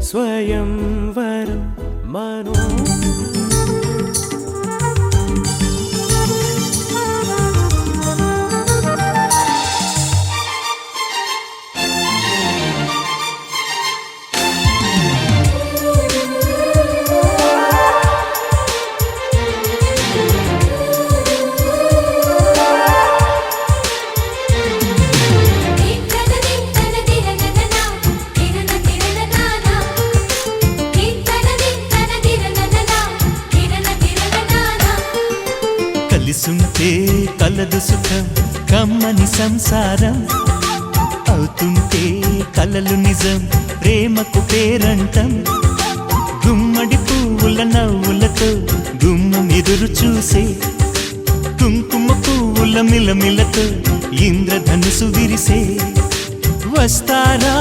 స్వయంవరం మనో కలిసుంటే కలదు సుఖం కమ్మని సంసారం అవుతుంటే కలలు నిజం ప్రేమకు పేరంటం గుమ్మడి పువ్వుల నవ్వులతో గుమ్మం ఎదురు చూసే కుంకుమ పువ్వుల మిలమిలతో ఇంద్రధనుసు విరిసే వస్తారా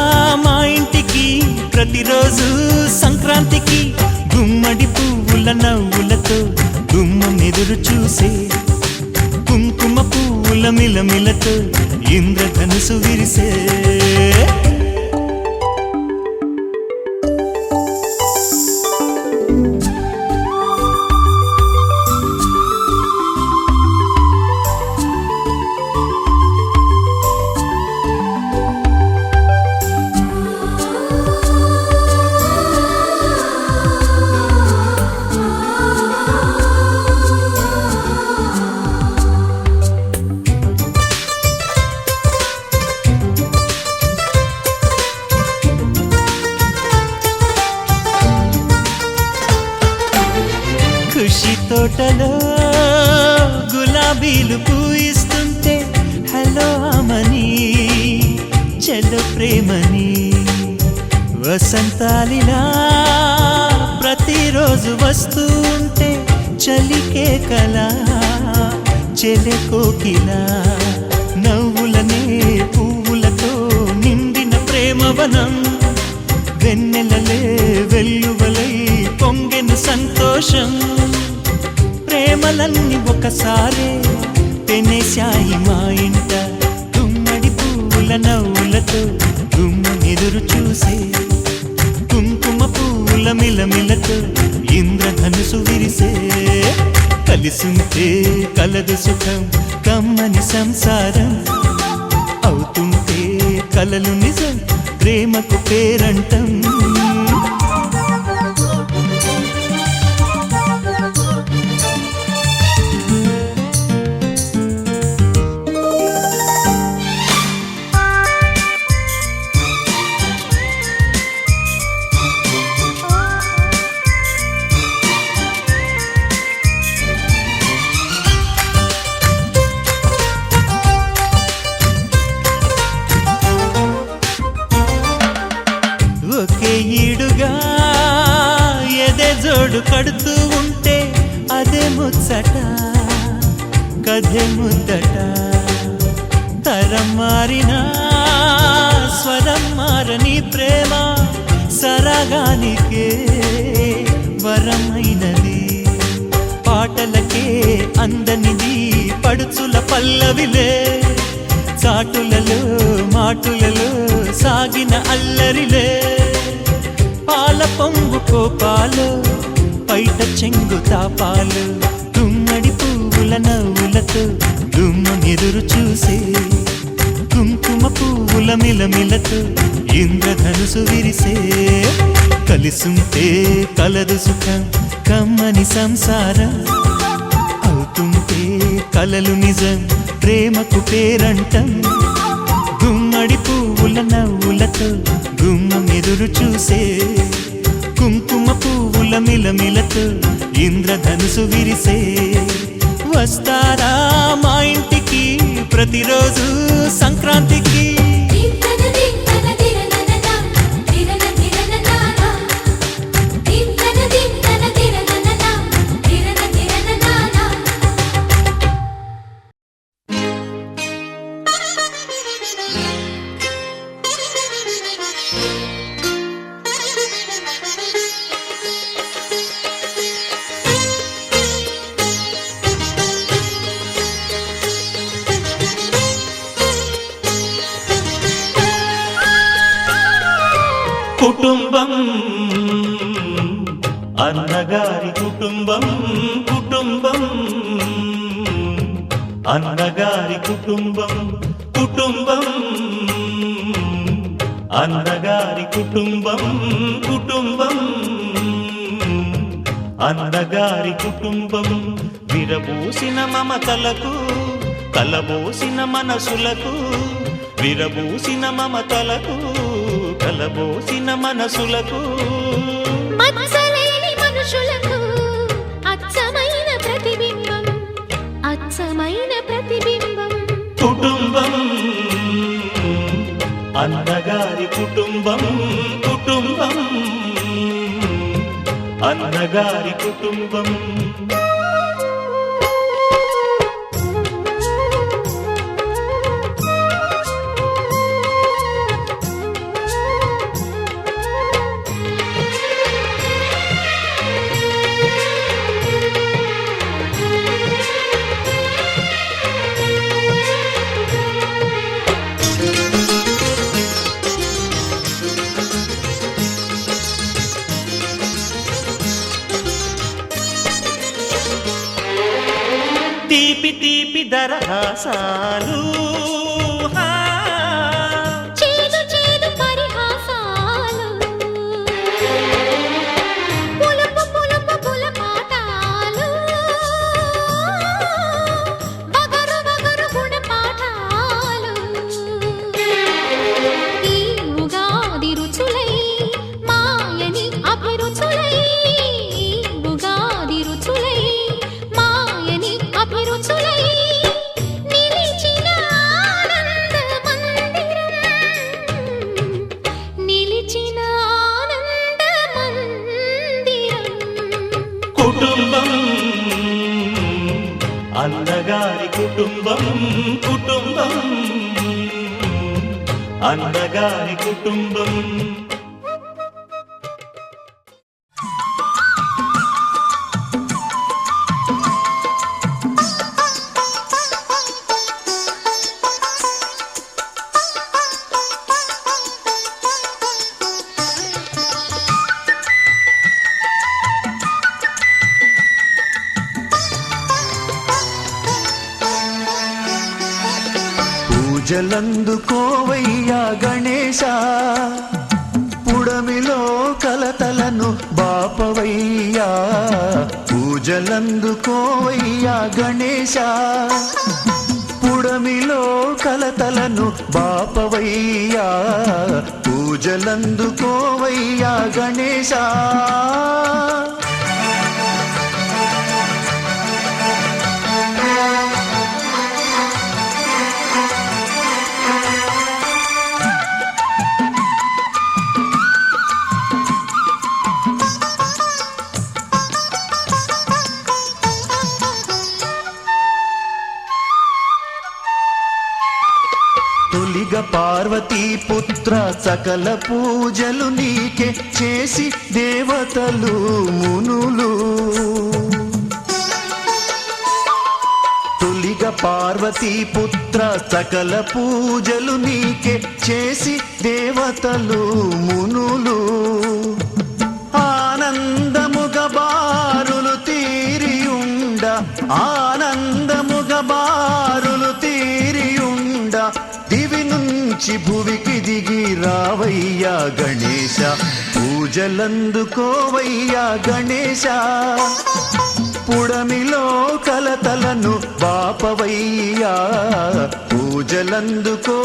మా ఇంటికి ప్రతిరోజు సంక్రాంతికి గుమ్మడి పువ్వుల నవ్వులతో గుమ్మం ఎదురు చూసే కుంకుమ పువ్వుల మిలమిలతో ఇంద్రధనుసు విరిసే ఖుషి తోటలో గులాబీలు పూయిస్తుంటే హలో అమని చెల్లు ప్రేమని వసంతాలిలా ప్రతిరోజు వస్తుంటే చలికే కలా చెలె కోకిలా నవ్వులనే పువ్వులతో నిండిన ప్రేమవనం వెన్నెలలే వెల్లువలై పొంగెను సంతోషం ప్రేమలన్నీ ఒకసారే పెనేశాయి మా ఇంట గుమ్మడి పువ్వుల నవ్వులతో గుమ్మం ఎదురు చూసే కుంకుమ పువ్వుల మిలమిలతో ఇంద్రధనుసు విరిసే కలిసుంటే కలదు సుఖం కమ్మని సంసారం అవుతుంటే కలలు నిజం ప్రేమకు పేరంటం ఒకే ఈడుగా ఎదే జోడు కడుతూ ఉంటే అదే ముచ్చట కథే ముద్దట తరం మారినా స్వరం మారని ప్రేమ సరగానికే వరమైనది పాటలకే అందనిది పడుచుల పల్లవిలే చాటులలో మాటులలో సాగిన అల్లరిలే పాల పొంగు కోపాలు పైట చెంగు తాపాలు గుమ్మడి పువ్వుల నవ్వులతో గుమ్మం ఎదురు చూసే కుంకుమ పువ్వుల మిలమిలతో ఇంద్రధనుసు విరిసే కలిసుంటే కలదు సుఖం కమ్మని సంసారం అవుతుంటే కలలు నిజం ప్రేమకు పేరంటం గుమ్మడి పువ్వుల నవ్వులతో గుమ్మెదురు చూసే కుంకుమ పువ్వుల మిలమిలతో ఇంద్రధనుసు విరిసే వస్తారా మా ఇంటికి ప్రతిరోజు సంక్రాంతికి కుటుంబం అన్నగారి కుటుంబం కుటుంబం అన్నగారి కుటుంబం కుటుంబం అన్నగారి కుటుంబం కుటుంబం అన్నగారి కుటుంబం విరబూసిన మమతలకు కలబోసిన మనసులకు విరబూసిన మమతలకు కలబోసిన మనసులకు మత్సలేని మనుషులకు అచ్చమైన ప్రతిబింబం అచ్చమైన ప్రతిబింబం కుటుంబం అన్నగారి కుటుంబం కుటుంబం అన్నగారి కుటుంబం తీపి తీపి దరహాసాలు చేదు చేదు పరిహాసాలు పులుపు పులుపు పులపాటాలు వగరు వగరు గుణపాఠాలు ఈ ఉగాది రుచులై మాయని అభిరుచులై ఉగాది రుచులై మాయని అభిరుచులై నిలిచిన ఆనంద మందిరం నిలిచిన ఆనంద మందిరం కుటుంబం అన్నగారి కుటుంబం కుటుంబం అన్నగారి కుటుంబం పూజలందుకోవయ్యా గణేశ పుడమిలో కలతలను బాపవయ్యా పూజలందుకోవయ్యా గణేశ పుడమిలో కలతలను బాపవయ్యా పూజలందుకోవయ్యా గణేశ తొలిగ పార్వతీ పుత్ర సకల పూజలు నీకే చేసి దేవతలు మునులు తొలిగ పార్వతీ పుత్ర సకల పూజలు నీకే చేసి దేవతలు మునులు ఆనందముగ బారులు తీరియుండ ఆనందముగ బారులు తీరియుండ దివి నుంచి భువికి దిగి రావయ్యా గణేశ పూజలందుకోవయ్యా గణేశ పుడమిలో కలతలను బాపవయ్యా పూజలందుకోవయ్యా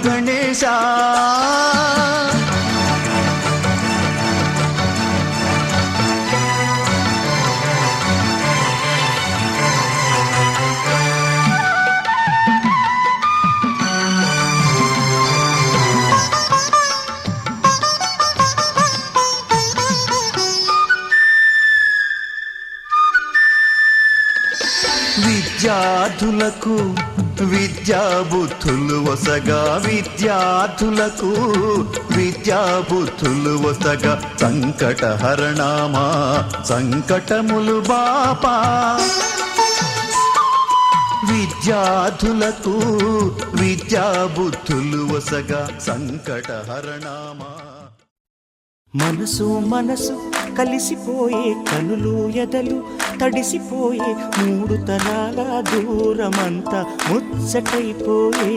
గణేశా విద్యార్థులకు విద్యాబుద్ధులు వసగా విద్యార్థులకు విద్యాబుద్ధులు వసగా సంకటహరణమా సంకటములు బాపా విద్యార్థులకు విద్యాబుద్ధులు వసగా సంకటహరణమా మనసు మనసు కలిసిపోయే కనులు ఎదలు తడిసిపోయే మూడు తరాల దూరమంతా ముచ్చటైపోయే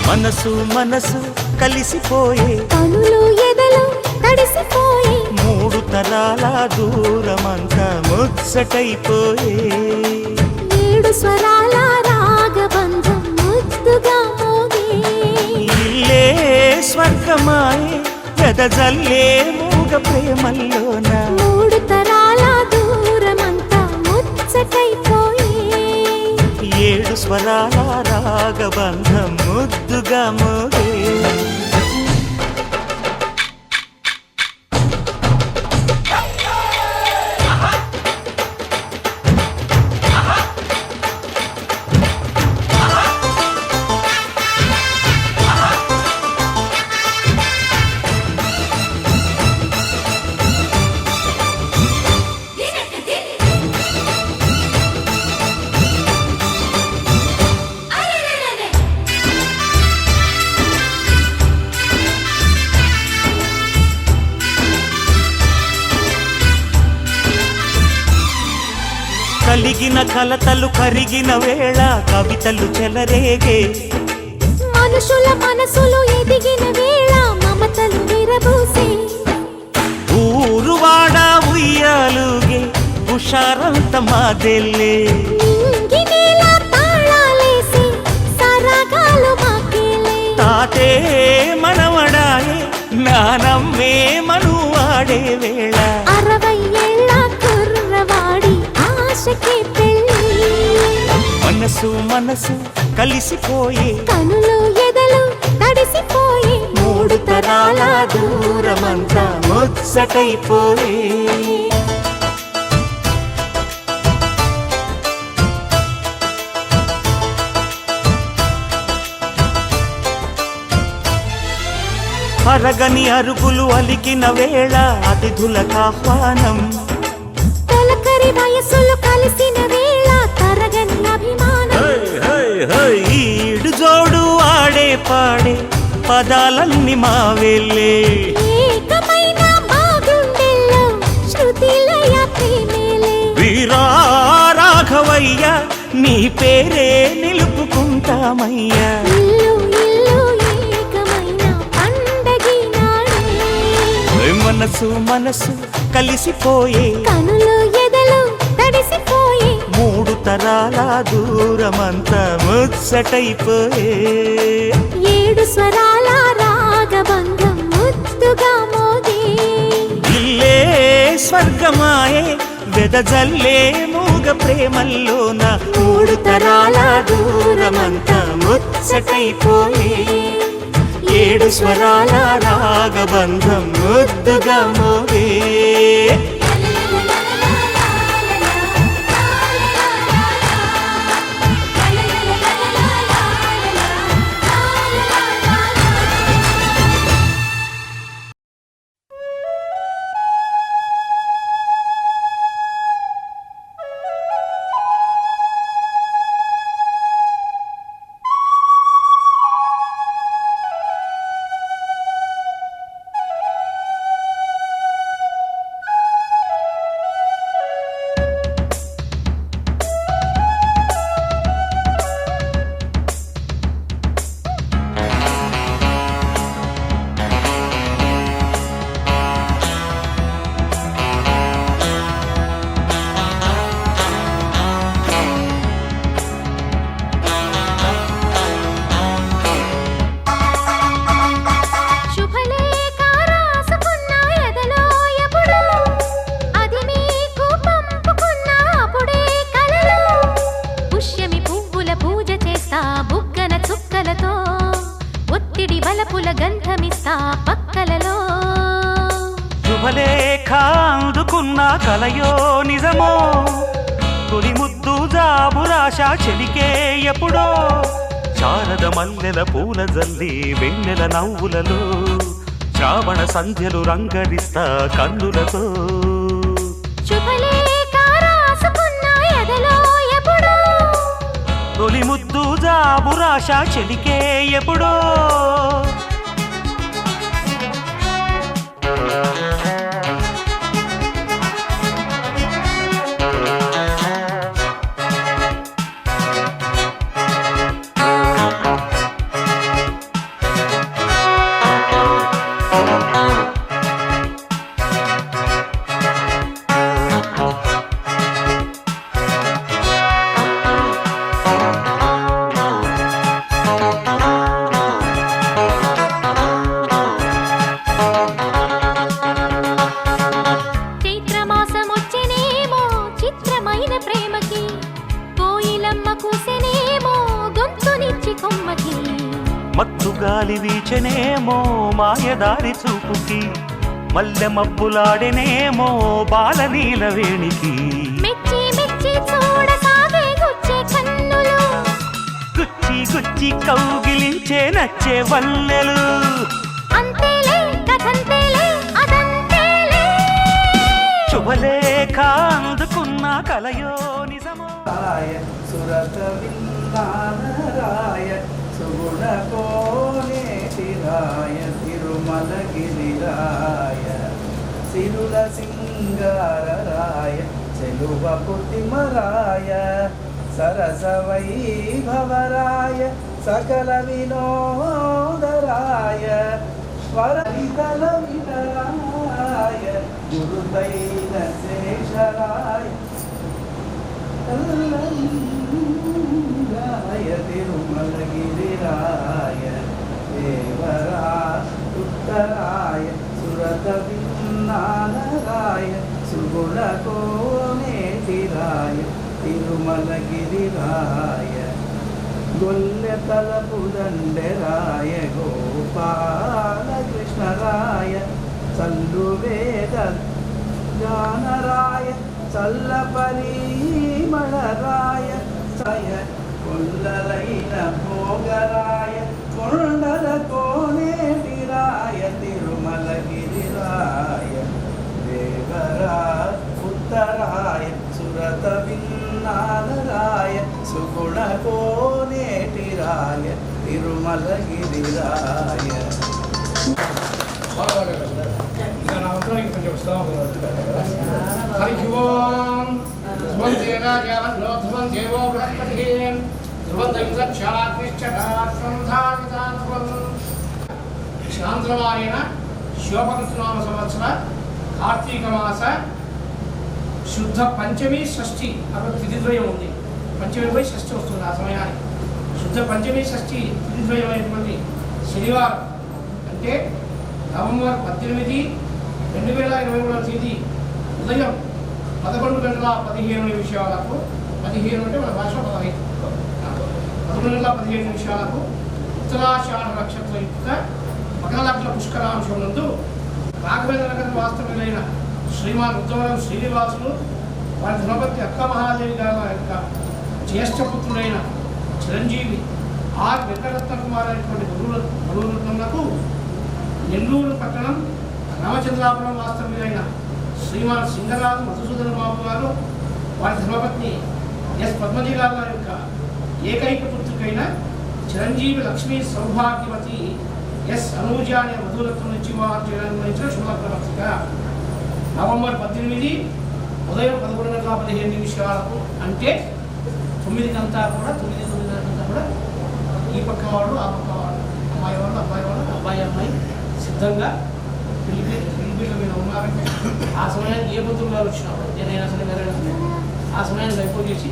మనసు మనసు కలిసిపోయే కనులు ఎదలు తడిసిపోయే మూడు తరాల దూరమంతా ముచ్చటైపోయే ఏడు స్వరాల రాగబంధం ముద్దుగా మోగే ఇల్లే స్వర్గమాయే వెదజల్లే మూగ ప్రేమల్లోన మూడు తరాల దూరమంతా ముచ్చటైపోయే ఏడు స్వరాల రాగబంధం ముద్దుగా మోగే కలిగిన కలతలు కరిగిన వేళ కవితలు చెలరేగే మనుషుల మనసులు ఎదిగిన వేళ మమతలు విరబూసే ఊరువాడ ఉయ్యాలుగే హుషారంత మాదెల్లే నింగి నేల తాళాలేసి సరాగాలు మాకేలే తాతే మనవడాయే నానమ్మే మనువాడే వేళ 60 ఏళ్ళ కుర్రవాడి ఆశకి పెళ్ళి మనసు మనసు కలిసిపోయే కనులు ఎదలు తడిసిపోయే మూడు తరాల దూరమంతా ముచ్చటైపోయే అరగని అరుగులు అలికిన వేళ అతిథులకు ఆహ్వానం తొలకరి వయసులు కలిసిన వేళ తరగని అభిమానం ఈడు జోడు ఆడే పాడే పదాలన్నీ మావెళ్ళే ఏకమైన మా గుండెల్లో శృతిలయ ప్రేమేలే వీరా రాఘవయ్య నీ పేరే నిలుపుకుంటామయ్యా ఇల్లు ఇల్లు ఏకమైన పండగి నాడే మనసు మనసు కలిసిపోయే కనులు ఎదలు తడిసిపోయే మూడు తరాల దూరమంతా ముచ్చటైపోయే ఏడు స్వరాల రాగబంధం ముద్దుగా మోగే ఇల్లే స్వర్గమాయే వెదజల్లే మూగ ప్రేమల్లోన మూడు తరాల దూరమంతా ముచ్చటైపోయే ఏడు స్వరాల రాగబంధం ముద్దుగా మోగే పసిడి వలపుల గంధమిస్తా పక్కలలో శుభలేఖ అందుకున్న కలయో నిజమో తొలి ముద్దు జాబురాశ చెలికే ఎప్పుడో శారద మల్లెల పూల జల్లి వెన్నెల నవ్వులలో శ్రావణ సంధ్యలు రంగరిస్తా కన్నులతో శుభలేఖ రాసుకున్న ఎదలో ఎప్పుడో తొలి ముద్దు జాబురాశ చెలికే ఎప్పుడో చైత్రమాసమొచ్చెనేమో చిత్రమైన ప్రేమకి కోయిలమ్మ కూసెనేమో గొంతునిచ్చి కొమ్మకి మత్తు గాలి వీచెనేమో మాయదారి చూపుకి మల్లె మబ్బులాడెనేమో బాలనీల వేణికి మెచ్చి మెచ్చి చూడసాగే గుచ్చే కన్నులు గుచ్చి గుచ్చి కౌగిలించే నచ్చే వల్లెలు అంతేలే కథంతేలే అదంతేలే శుభలేఖ అందుకున్న కలయో నిజమో సురత విన్నానరాయ సుగుణ కోనేటిరాయ తిరుమలగిరిరాయ సిరుల సింగారరాయ చెలువ పుతిమరాయ సరస వైభవరాయ సకల వినోదరాయ స్వరవితల వినరాయ గురుదైన శేషరాయ రాయ తిరుమలగిరిరాయ దేవరా ఉత్తరాయ సురత విన్నానరాయ సుగుణ కోనేటిరాయ తిరుమలగిరిరాయ గొల్లె తలపుదండెరాయ గోపాల కృష్ణరాయ చల్లు వేద జానరాయ చల్ల పరిమళరాయ చయ కొల్లరైన భోగరాయ కొండల కోనేటిరాయ తిరుమలగిరిరాయ దేవరా ఉత్తరాయ సురత విన్నానరాయ సుగుణ కోనేటిరాయ తిరుమలగిరిరాయ హరి ఓం ధ్రువం దేవాధ్రువం దేవో బృహస్పతి ధ్రువం దైవక్షాగ్నిశ్చకాశ్వంధావితాధ్రువం శాంద్రమాయణ శోభకృతనామ సంవత్సర కార్తీక మాస శుద్ధ పంచమి షష్ఠి అక్కడ తిథిద్వయం ఉంది. పంచమి పోయి షష్ఠి వస్తుంది ఆ సమయానికి. శుద్ధ పంచమి షష్ఠి తిథిద్వయం అయినటువంటి శనివారం అంటే నవంబర్ 18, 2023 తేదీ ఉదయం 11:15 15 అంటే మన భాష 15 11:15 ఉత్తరాషాఢ నక్షత్ర యుక్త మకర లగ్న పుష్కరాంశం నందు రాఘవేంద్ర నగర వాస్తవ్యులైన శ్రీమాన్ ఉత్తమరం శ్రీనివాసులు వారి ధర్మపతి అక్క మహాదేవి గారి యొక్క జ్యేష్ఠపుత్రుడైన చిరంజీవి ఆర్ వెంకటరత్న కుమార్ అనేటువంటి గురువులకు నెల్లూరు పట్టణం రామచంద్రాపురం వాస్తవ్యులైన శ్రీమాన్ సింగరాజు మధుసూదన బాబు గారు వారి ధర్మపత్ని ఎస్ పద్మజీ గారు యొక్క ఏకైక పుత్రికైన చిరంజీవి లక్ష్మీ సౌభాగ్యవతి ఎస్ అనూజ అనే వధువులతో నుంచి వారు చేయడానికి గురించిన శుభప్రవర్తిక నవంబర్ 18 ఉదయం 11:15 అంటే 9 కూడా 9:30 కూడా ఈ పక్క వాడు ఆ పక్క వాడు అమ్మాయి వాళ్ళు అబ్బాయి వాళ్ళు అబ్బాయి అమ్మాయి సిద్ధంగా పిలిపిల మీద ఉన్నారంటే ఆ సమయానికి ఏ బుద్ధులు గారు వచ్చినప్పుడు నేనైనా సరే వేరైనా సరే ఆ సమయానికి అయిపోయి చేసి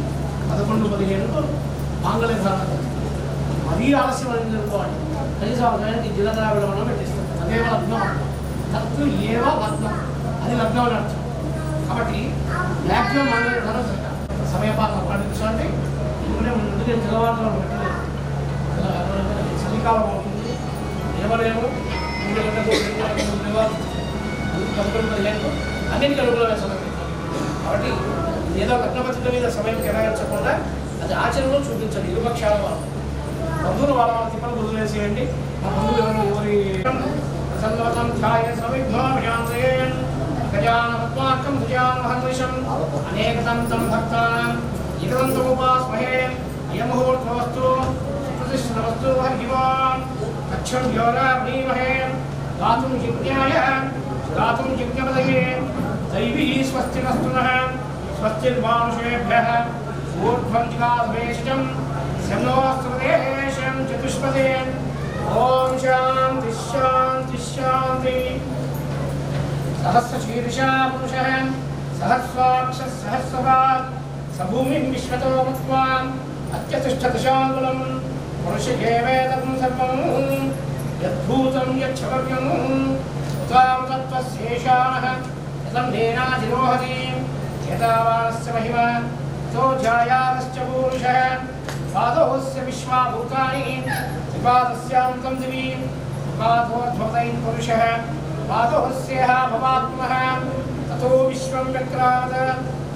11:15 మాంగళ్యధారణ మరీ ఆలస్యం అనేది జరుగుకోవాలి. కనీసం ఆ సమయానికి జిలద్రావిడమనం పెట్టిస్తాం. అదేవ లగ్నం తత్తు ఏవ లగ్నం అది లగ్నం అని అర్థం. కాబట్టి మ్యాక్సిమం మాంగళ్యధారణ సమయపాలన పాటించాలంటే ఎందుకంటే ముందుకే తెల్లవారులో పెట్టలేదు. చలికాలం అవుతుంది, నిలవలేము, 3 గంటలు 2 గంటలు నిలవాలి, కనుగొనడం లేదు, అన్నింటికి అనుకూలమైన సమయం. కాబట్టి ఏదో లగ్నపత్రిక మీద సమయం కేటాయించకుండా అది ఆచరణలో చూపించండి. ఇరుపక్షాల వాళ్ళు బంధువులు వాళ్ళ తిప్పలు గుర్తు వేసేయండి. ఆ బంధువులు ఎవరి ప్రసన్నవతం ఛాయ సవిఘ్నోభియాంతయేన్ గజానవత్వాకం భుజానమహర్నిశం అనేకదంతం భక్తానాం ఏకదంతముపాస్మహే అయముహూర్తమస్తు ప్రతిష్ఠితమస్తు హరి ఓం అక్షం యోరామహే గాతుం యజ్ఞాయ గాతుం యజ్ఞపదయే దైవీ స్వస్తిరస్తు నః స్వస్తిర్మానుషేభ్యः ఊర్ధ్వం జిగాధవేశం శన్నోస్త్రదేశం చతుష్పదే ఓం శాంతి శాంతి శాంతి. సహస్రశీర్షా పురుషः సహస్రాక్ష సహస్రపాద్ సభూమిం విశ్వతో ముక్త్వా అత్యతిష్ఠతశాంగులం పురుషయేవేదం సర్వం యద్భూతం యచ్చవర్యం ఉతాం తత్వశేషాః యతం నేనాధిరోహతి యదావానస్య మహిమ తో జాయాదశ్చ పూరుషः పాదోస్య విశ్వాభూతాని త్రిపాదస్యాంతం దివి పాదోద్భవతైః పురుషः పాదోస్యః భవాత్మః తతో విశ్వం వ్యక్రాద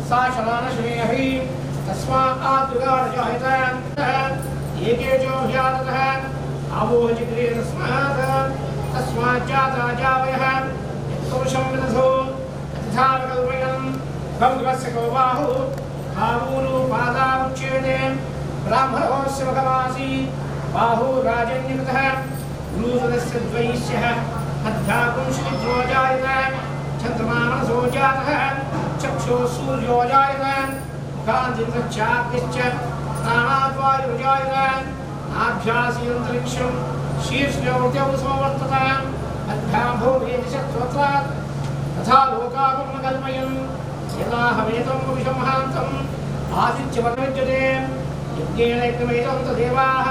సా శనానశ్రేయః తస్మాద్దుగారజాయత ఏకేజో హ్యాదతః ఆవోహజిగ్రే తస్మాజ్జాతాజావయః యత్పురుషం విదధో తథా వికల్పయన్ భంగవస్య కో బాహు బాహూను పాదాముచ్యేతే బ్రాహ్మణోస్య ముఖమాసి బాహు రాజన్యకృతః గురుదस्य ద్వైష్యः అధ్యాపుంషితో జాయత చంద్రమా మనసో జాతः చక్షో సూర్యో జాయత ముఖాంతిర్చాగ్నిశ్చ ప్రాణాద్వాయుः జాయత ఆభ్యాసీయంతరిక్షం శీర్ష్ణోర్జౌ సమవర్తత అధ్యాం భూమిర్దిశత్వత్రాత్ తథా లోకాపం కల్పయన్ యదాహమేతం పురుషం మహాంతం ఆదిత్యవర్ణవిద్యతే యజ్ఞేనైకమేతం తదేవాః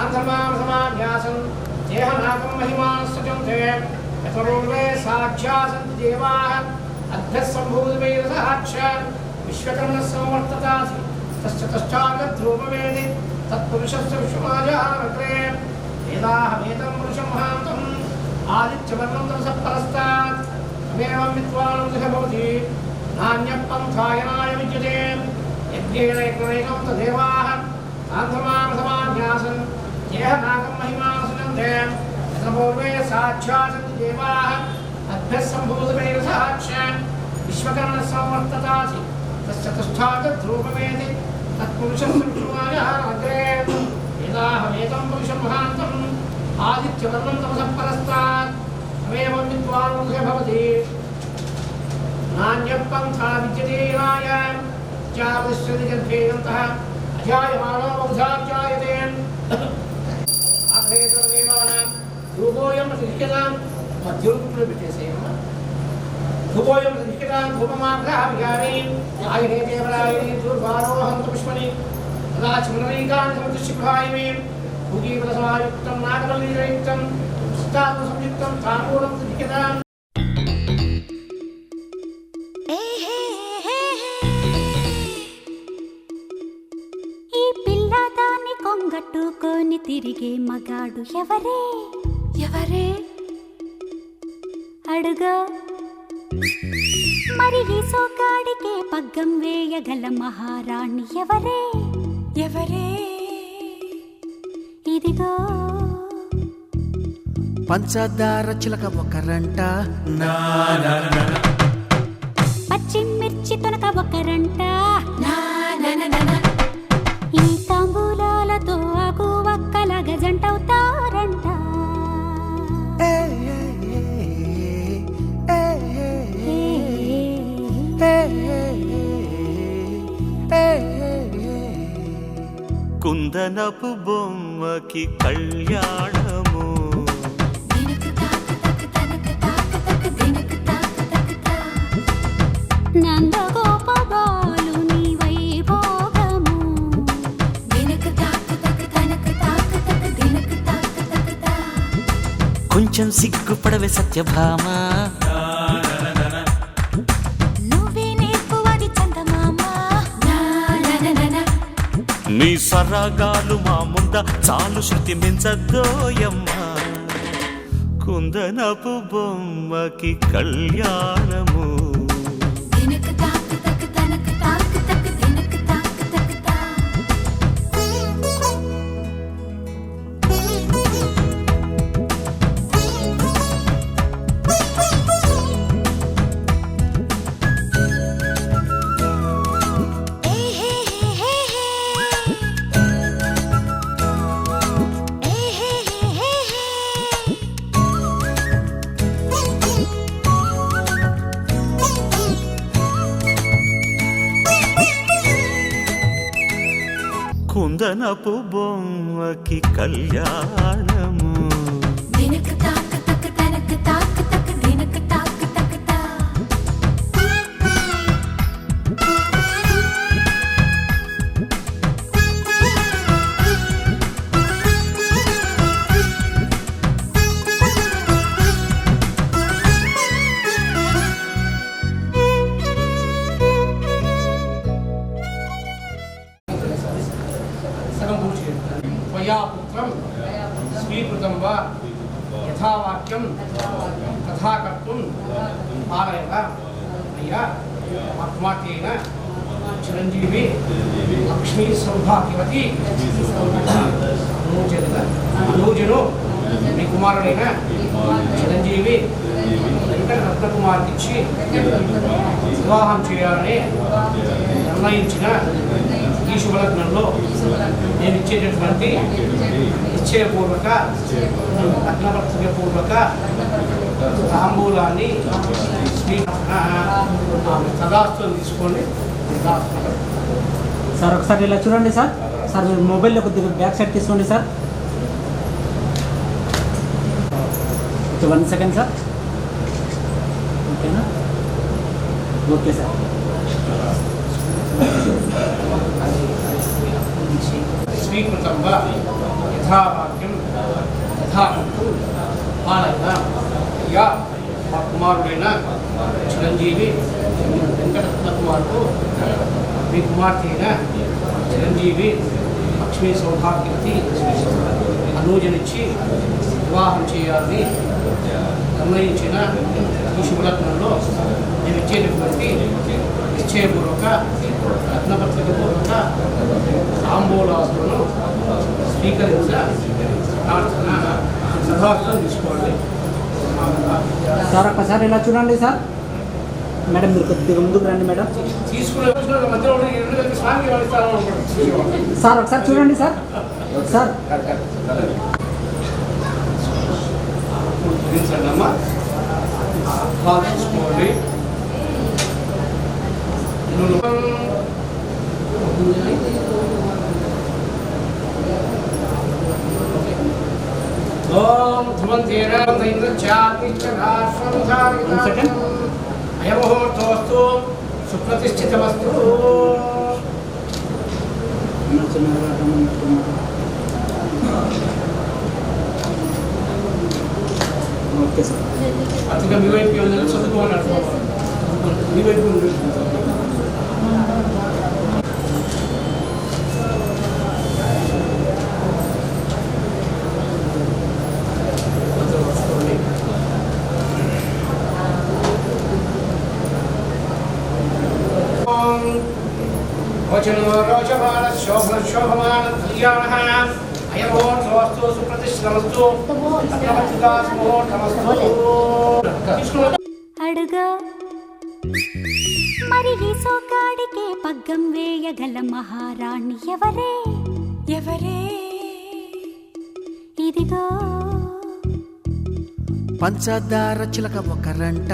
ఆంధర్మాం సమాన్యాసన్ దేహనాగం మహిమానస్సజం తే యతరోర్వే సాక్షాసంతి దేవాః అభ్యः సంభూతివైరసాక్ష విశ్వకర్మణः సంవర్తతాసి తస్య తశ్చాగద్రూపవేది తత్పురుషస్య విశ్వమాజానగ్రే వేదాహమేతం పురుషం మహాంతం ఆదిత్యవర్ణం తమసః పరస్తాత్ తమేవం విద్వాన్ భవతి నాణ్యపంథాయనాయ విద్యతే యజ్ఞేనైకమేకం తదేవాః ఆంధర్మాం సమాన్యాసన్ దేహనాగం మహిమానస్సజం తే యతపూర్వే సాక్షాసంతి దేవాః అభ్యः సంభూతివైరసాక్ష విశ్వకర్మణः సంవర్తతాసి తస్య తష్టాగద్రూపవేది తత్పురుషస్య విష్ణుమాయాగ్రే వేదాహమేతం పురుషం మహాంతం ఆదిత్యవర్ణం తమసః పరస్తాత్ తమేవం విద్వాన్ భవతి నాణ్యపంథా విద్యతే నాయ జావశ్యతి గర్భేయంతః అజాయమానో బహుధా జాయతే ఆఖరేతర్వేమానాం రూపోయం లిఖ్యతాం మధ్యరూపంలో పెట్టేసేయమ్మా. ధూపోయం లిఖ్యతాం ధూపమాగ్రహామి ఆయనే దేవరాయని దుర్వారోహంత పుష్పని తదా చిమనైకాని సమదృశ్యభాయమే భూగీపదసమాయుక్తం నాగవల్లీయుక్తం పుస్తాత్మ సంయుక్తం తాంబూలం లిఖ్యతాం. ఈ పిల్లదాన్ని కొంగట్టుకొని తిరిగే మగాడు ఎవరే ఎవరే అడుగా మరి ఈ సోగాడికే పగ్గం వేయగల మహారాణి ఎవరే ఎవరే ఇదిగో పంచదార చిలక ఒకరంట పచ్చిమిర్చి తొనక ఒకరంట ఈ తాంబూలాలతో ఆకు వక్కల గజంటవుతారంట. కుందనపు బొమ్మకి కళ్యాణము నందగోపబాలు నీ వైభోగము కొంచెం సిగ్గుపడవే సత్యభామ నువ్వే నేర్పువది చందమామ నీ సరగాలు మా ముంద చాలు శృతి మించద్దోయమ్మా. కుందనపు బొమ్మకి కళ్యాణము దినక తాక్ తక్ తనక తాక్ తక్ దినక తాక్ తక్ తా ఏ హే హే హే ఏ హే హే హే కుందనపు బొమ్మకి కళ్యాణము దినక తాక్ తక్ తనక తాక్ తక్ దినక తాక్ తక్ తా సగం పూర్తి చేస్తాను. త్వయా పుత్రం స్వీకృతం వా యథావాక్యం తథా కర్తుం పాలయత అయ్యా మా కుమార్తె అయిన చిరంజీవి లక్ష్మీ సౌభాగ్యవతి అనూజను మీ కుమారుడైన చిరంజీవి వెంకట రత్నకుమార్కి ఇచ్చి వివాహం చేయాలని నిర్ణయించిన ఈ శుభలగ్నంలో నేను ఇచ్చేటటువంటి నిశ్చయపూర్వక లగ్నపత్రికపూర్వక తాంబూలాన్ని తదాస్తులు తీసుకోండి. సార్ ఒకసారి ఇలా చూడండి సార్. సార్ మీరు మొబైల్లో కొద్దిగా బ్యాక్ సైడ్ తీసుకోండి సార్. 1 second sir. ఓకేనా? Okay sir. స్వీకృతం వా యథావాక్యం యథాకర్తు పాలయత అయ్యా మా కుమారుడైన చిరంజీవి వెంకటరత్నకుమార్కు మీ కుమార్తె అయిన చిరంజీవి లక్ష్మీ సౌభాగ్యవతి అనూజనిచ్చి వివాహం చేయాలని నిర్ణయించిన ఈ శుభలగ్నంలో నేను ఇచ్చేటటువంటి నిశ్చయపూర్వక రత్నపత్రికపూర్వక తాంబూలాలను స్వీకరించ ప్రార్థన సభాస్థం తీసుకోండి. సార్ ఒకసారి ఇలా చూడండి సార్. మేడం మీరు కొద్దిగా ముందుకు రండి మేడం. తీసుకునే మధ్యలో రెండు కలిపి స్వామికి వాళ్ళిస్తాను అనుకుంటున్నాను. సార్ ఒకసారి చూడండి సార్. సార్ అమ్మా తీసుకోండి. ఓం అయముహూర్తోస్తు సుప్రతిష్ఠితమస్తు. Okay sir. అతిగా మీ వైపు చదువుకోవాలి. మీ వైపు రోచమాన శోభమాన కళ్యాణ అయమోస్తు సుప్రతిష్ఠితమస్తు అడుగా మరి ఈ సోగాడికే పగ్గం వేయగల మహారాణి ఎవరే ఎవరే ఇదిగో పంచదార చిలక ఒకరంట,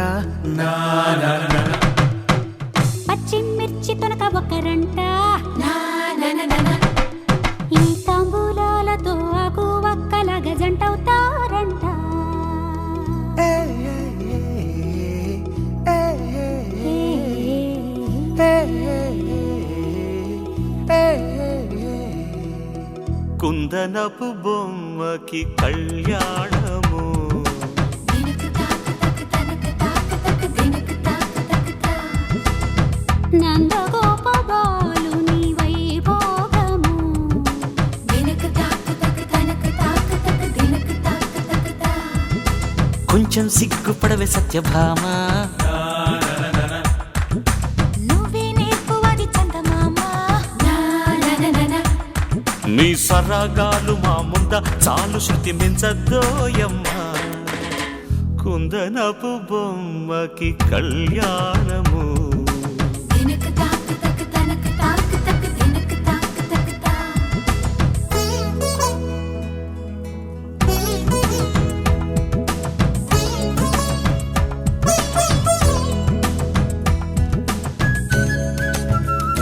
పచ్చిమిర్చి తొనక ఒకరంట, ఈ తాంబూలాలతో ఆకు వక్కల గజంటవుతారంట. కుందనపు బొమ్మకి కళ్యాణము నందగోపబాలుని వైభోగము కొంచెం సిగ్గుపడవే సత్యభామ. నువ్వే నేర్పువది చందమామ. నా నా నా నా. నీ సరాగాలు మా ముంద చాలు శృతి మించద్దోయమ్మా. కుందనపు బొమ్మకి కళ్యాణము. దినక తాక్ తక్ తనక తాక్ తక్ దినక తాక్ తక్ తా.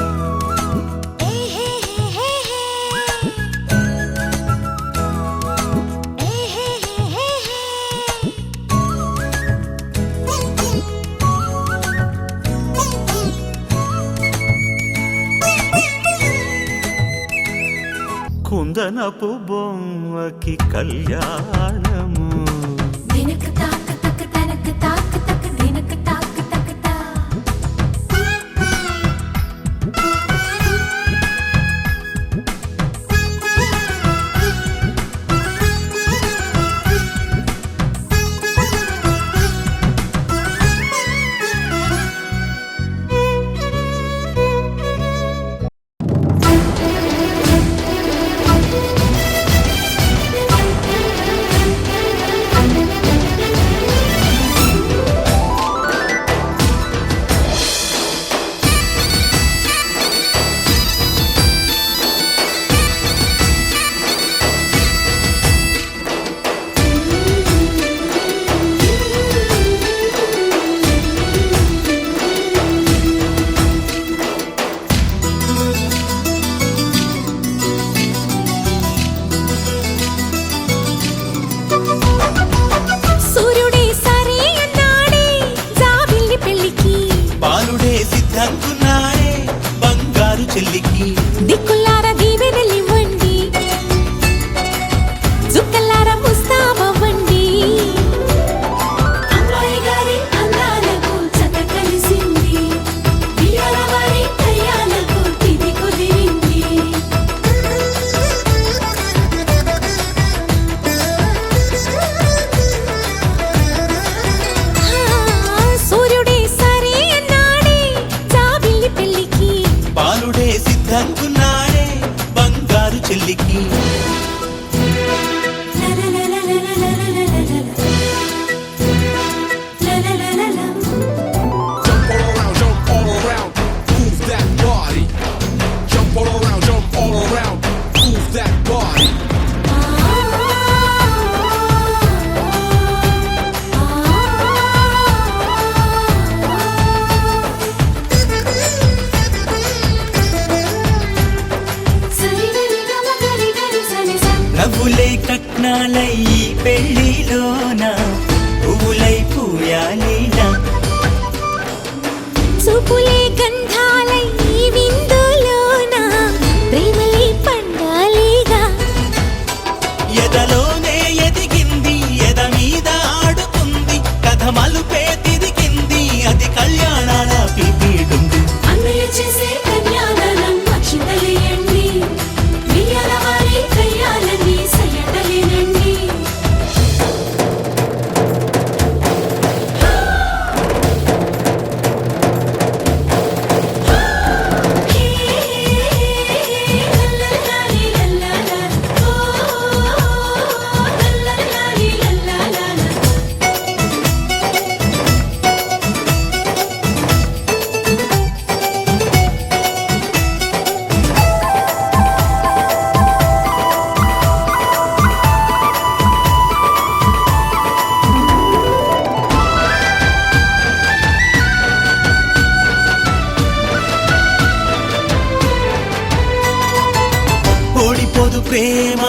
ఏ హే హే హే హే. ఏ హే హే హే హే. కుందనపు బొమ్మకి కళ్యాణము. దినక తాక్ తక్ తనక తాక్ తక్ దినక తాక్ తక్ తా. సూర్యుడే సరే అన్నాడే జాబిల్లి పెళ్ళికి. బాలుడే సిద్ధంకున్నాడే బంగారు చెల్లికి. దిక్కులార దీవెనలివ్వండి, జుక్కలార ముస్తాబవ్వండి. అమ్మాయి గారి అందాలకు చక్క కలిసింది, బియ్యాల వారి కయ్యాలకు తిది కుదిరింది. సూర్యుడే సరే అన్నాడే జాబిల్లి పెళ్ళికి. బాలుడే సిద్ధంకున్నాడే బంగారు చెల్లికి. Jump all around, move that body. Jump all around, move that body. నవ్వులే కట్నాలై ఈ పెళ్లిలోన పువ్వులై పూయాలిలా. చూపులే గంధాలై ఈ విందులోన ప్రేమలే పండాలిగా. ఎదలోనే ఎదిగింది ఎద మీద ఆడుకుంది కథ మలుపే తిరిగింది అది కళ్యాణాల పిపీడుంది. అన్నయ్య చేసే కన్యాదానం అక్షింతలేయండి, బియ్యాల వారి కయ్యాలని సయ్యటలేనండి. ఓడిపోదు ప్రేమ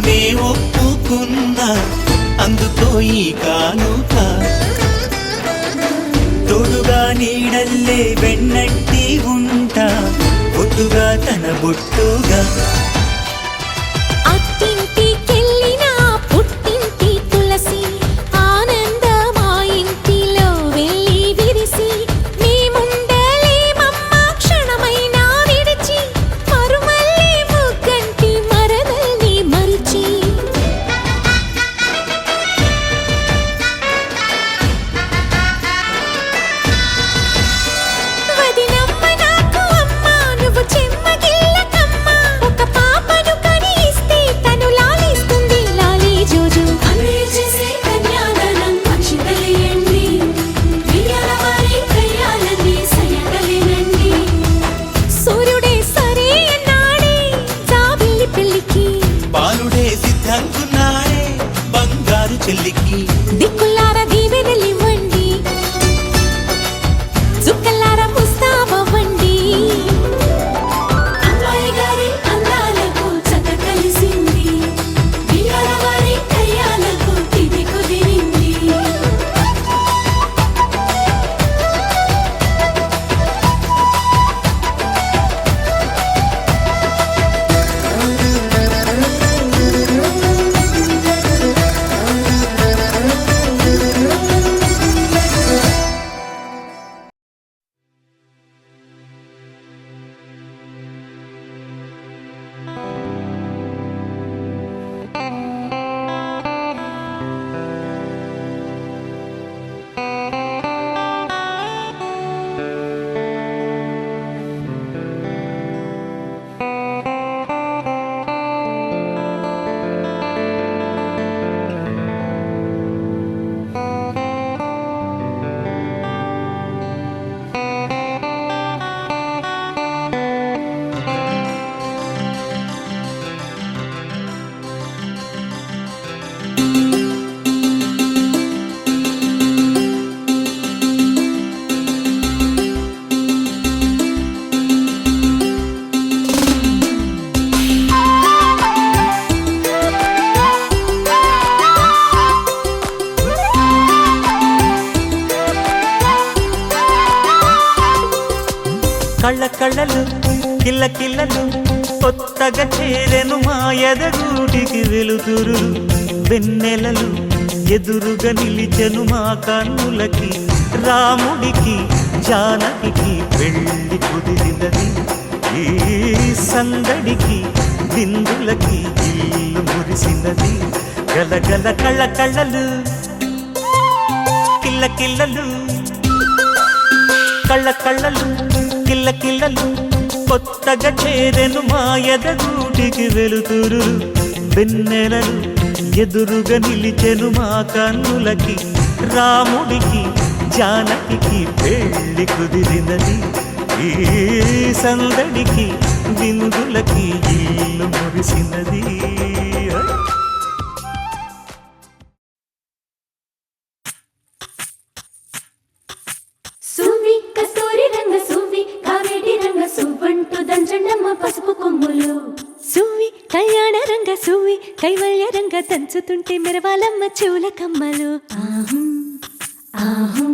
నే ఒప్పుకున్నా అందుకో ఈ కానుక. తోడుగా నీడల్లే వెన్నట్టి ఉంటా బొట్టుగా తన బొట్టుగా. అత్తింటికెళ్ళిన పుట్టింటి తులసి ఆనందమా ఇంటిలో వెళ్ళి విరిసి. మేముండలేమమ్మ క్షణమైనా విడిచి, మరుమల్లే ముగ్గంటి మరదల్ని మరిచి. చెల్లికి దిక్కులార దీవెనలివ్వండి చుక్కలార ముస్తాబవ్వండి అమ్మాయి గారి అందాలకు చక్క కలిసింది వీరాల వారి కయ్యాలకు తిది కుదిరింది కళ్ళ కళ్ళలు కిల్ల కిల్లలు కొత్తగా చేరెను మా ఎదగూటికి వెలుతురు వెన్నెలలు ఎదురుగా నిలిచెను మా కన్నులకి రాముడికి జానకి పెళ్ళి కుదిరినది ఈ సందడికి విందులకి ఇల్లు మురిసినది గలగల కళ్ళ కళ్ళలు కిల్ల కిల్లలు కళ్ళ కళ్ళలు కిల్ల కిల్లలు కొత్తగా చేరెను మా ఎదగూటికి వెలుతురు వెన్నెలలు ఎదురుగా నిలిచెను మా కన్నులకి రాముడికి జానకి పెళ్ళి కుదిరినది ఈ సందడికి విందులకి ఇల్లు మురిసినది సువ్వి కస్తూరి రంగ సువ్వి కావేటి రంగ సువ్వంటూ దంచండమ్మ పసుపు కొమ్ములు సువ్వి కళ్యాణ రంగ సువ్వి కైవల్య రంగ దంచుతుంటే మెరవాలమ్మ చెవుల కమ్మలు ఆహం ఆహం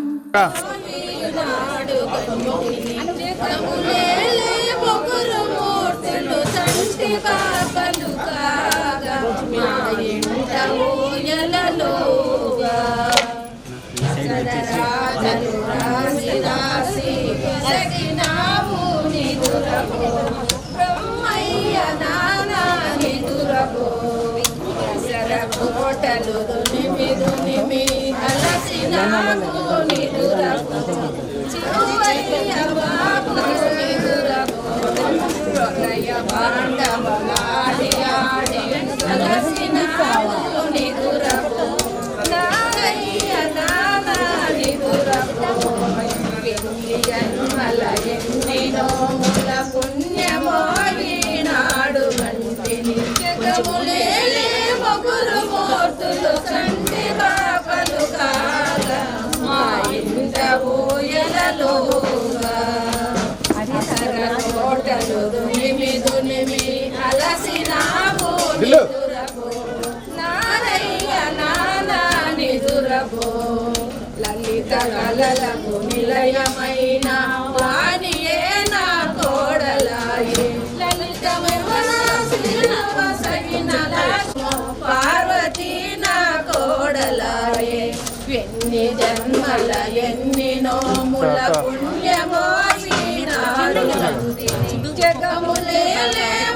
లలిత కలలకు నిలయమైన వాణియే నా కోడలాయే లలితమసగిన పార్వతీ నా కోడలాయే ఎన్ని జన్మల ఎన్ని నోముల పుణ్యమో జగములే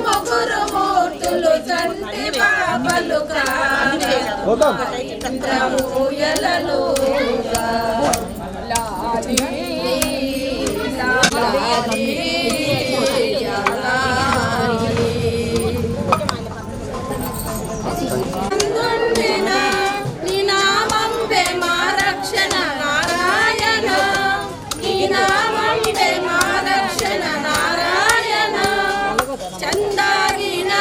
ముగ్గురు మూర్తులు చంటి పాపలు కాయలలు చందాగిన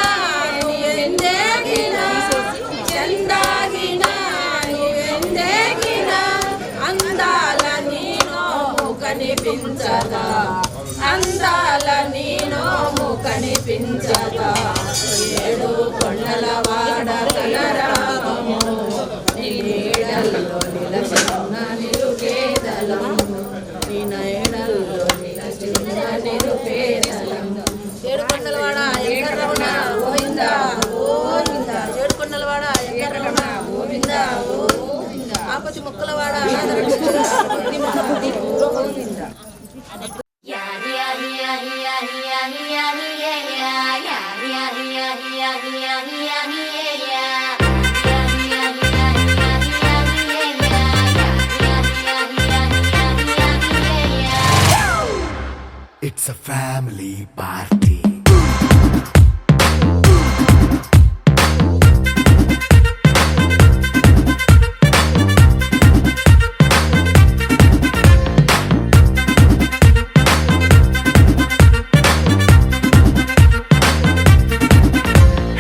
It's a family party.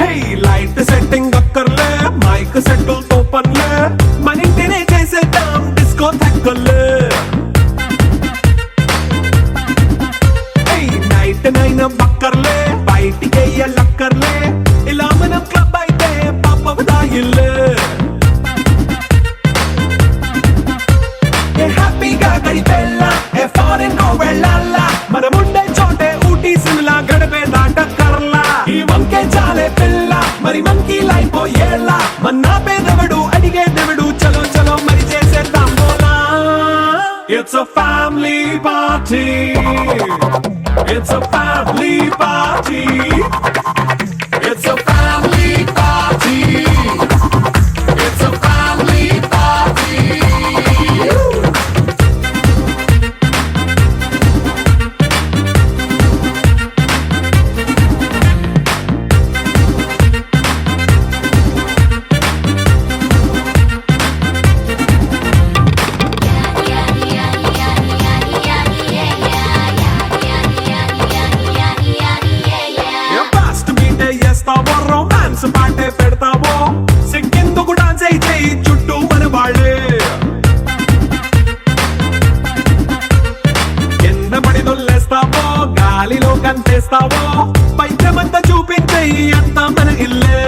Hey, light setting అక్కర్లే మైక్ సెట్టుల్ తో పనిలే మన ఇంటినే చేసేద్దాం డిస్కో థక్కర్లే నైట్ బక్కర్లే బయటికి లక్కర్లే ఇలా మనం క్లబ్ అయితే పాపదాయిల్లే హ్యాపీగా గడిపెల్లా ఏ ఫారెన్ నో వెళ్ళాలా మనం ఉండే చోటే ఊటీ సిమ్లా గడిపే దాటక్కర్లా ఈ వంకే చాలే పిల్ల మరి మంకీ లైఫ్ ఏళ్ళ మన్నా పేదవడు అడిగేదెవడు చలో చలో మరి చేసేద్దాం బోలా It's a family party. It's a family party. It's a family party. It's a family party. Romance పాటే పెడతావో సిక్కిందుకు డాన్స్ అయితే చుట్టూ మన వాళ్ళే కింద పడి దొల్లేస్తావో గాలిలో కంటేస్తావో పైకమంతా చూపించే అంతా మన ఇల్లే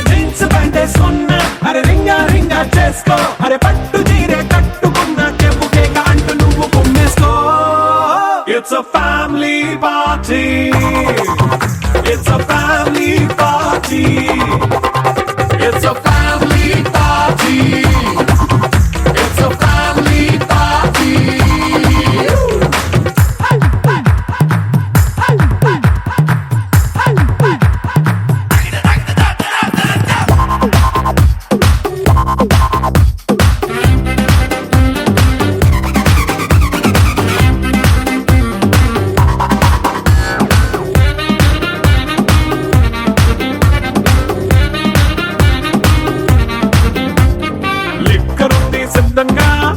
జీన్స్ ప్యాంట్ వేసుకున్నా అరే రింగా రింగా చేసుకో అరే పట్టు చీరే కట్టుకున్నా చెప్పు కేక అంటూ నువ్వు కుమ్మేసుకో It's a family party. It's a family party. It's a family party. It's a family party.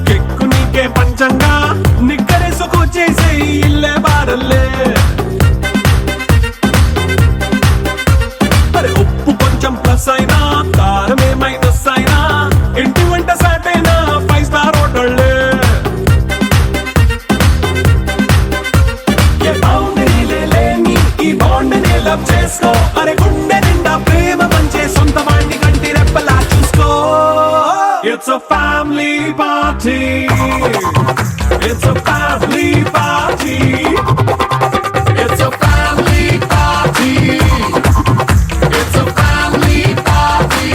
కెక్కు నీకే పంచంగా నిక్కరేసుకు చేసే ఇల్లే బారల్లే మరి ఉప్పు కొంచెం ప్లస్ అయినా కారమే మైనస్ అయినా ఇంటి వంట సాటైనా 5 స్టార్ హోటళ్ళే ఏ బౌండరీలే లేని ఈ బాండ్ని లవ్ చేసుకో అరే గుండె నిండా ప్రేమ మంచే సొంత వాణ్ణి కంటి రెప్పలా చూసుకో It's a family party. It's a family party. It's a family party. It's a family party.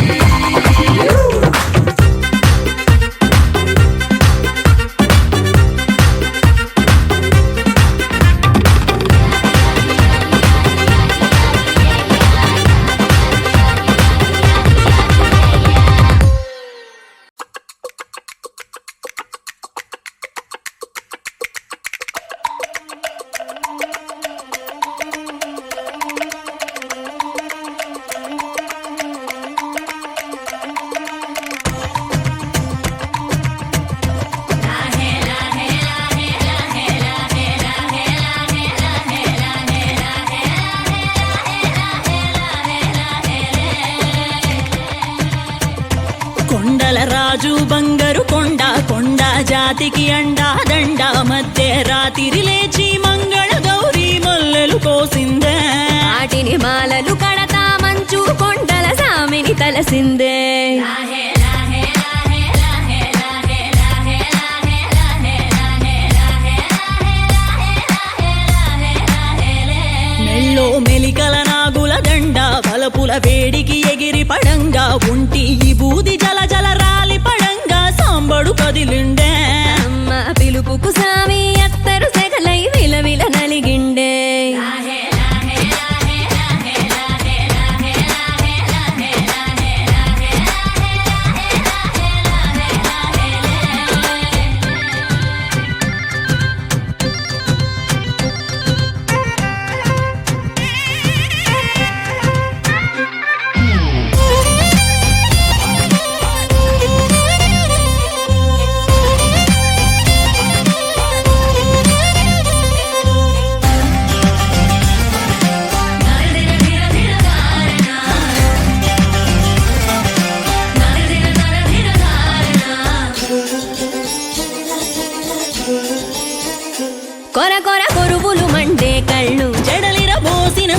కొండల రాజు బంగారు కొండ కొండ జాతికి అండా దండ మధ్య రాత్రి లేచి మంగళ గౌరీ మొల్లలు కోసిందే వాటిని మాలలు కడతా మంచు కొండల సామిని తలసిందే మెల్లో మెలికల నాగుల దండ బలపుల వేడికి ఎగిరి పడంగా ఉంటి ఈ బూది జల జల రాలి పడంగా సాంబడు కదిలిండే అమ్మ పిలుపుకు సామి అత్తరు సెగలై విలవిల నలిగిండే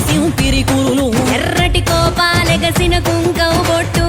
సింపిరి కురులు ఎర్రటి కోపాలెగసిన కుంకవు బొట్టు